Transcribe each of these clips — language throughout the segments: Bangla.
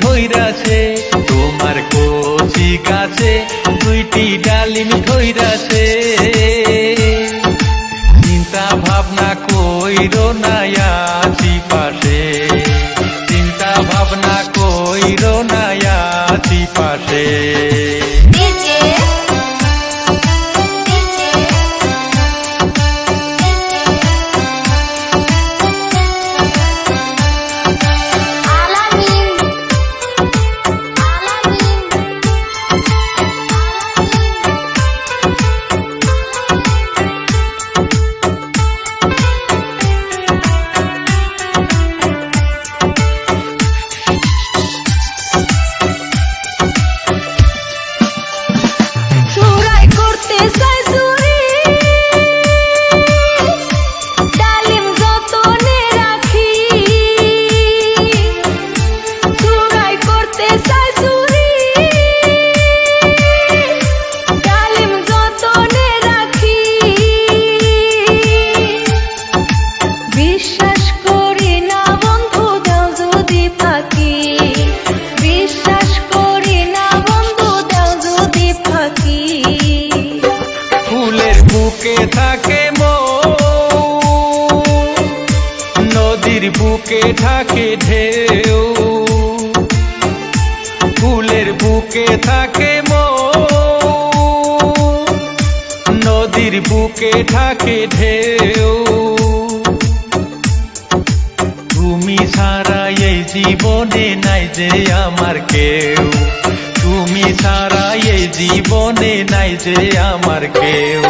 ধইরাছে, তোমার কচি গাছে দুইটি ডালিম ধইরাছে। চিন্তা ভাবনা কইরো না আছি পাশে, চিন্তা ভাবনা কইরো না আছি পাশে। বুকে থাকে নদীর বুকে থাকে ঢেউ, ফুলের বুকে থাকে নদীর বুকে থাকে ঢেউ। তুমি ছাড়া এই জীবনে নাই যে আমার কেউ, তুমি ছাড়া এই জীবনে নাই যে আমার কেউ।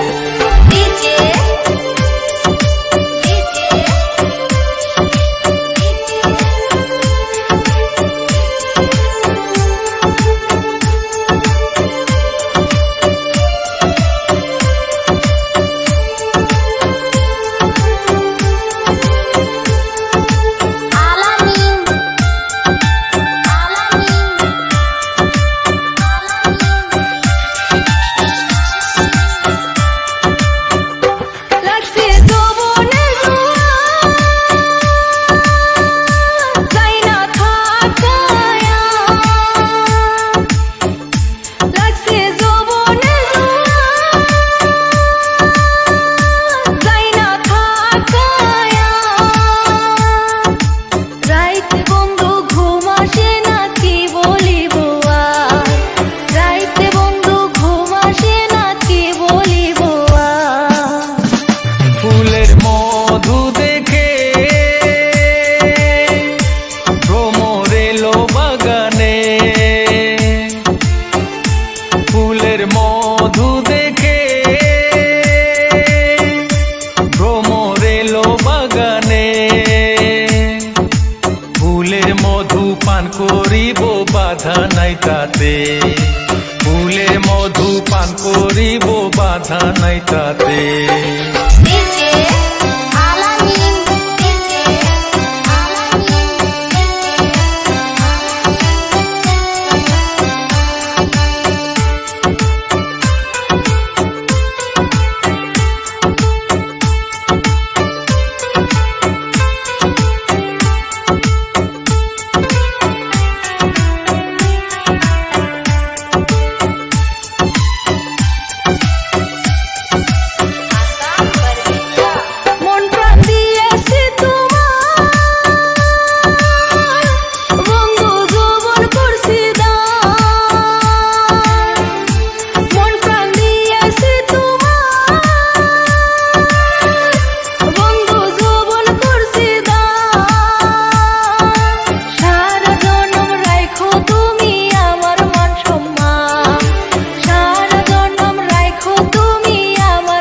মধু দেখে ভ্রমর এলো বাগানে, ফুলের মধু পান করিব বাধা নাই তাতে, ফুলের মধু পান করিব বাধা নাই তাতে।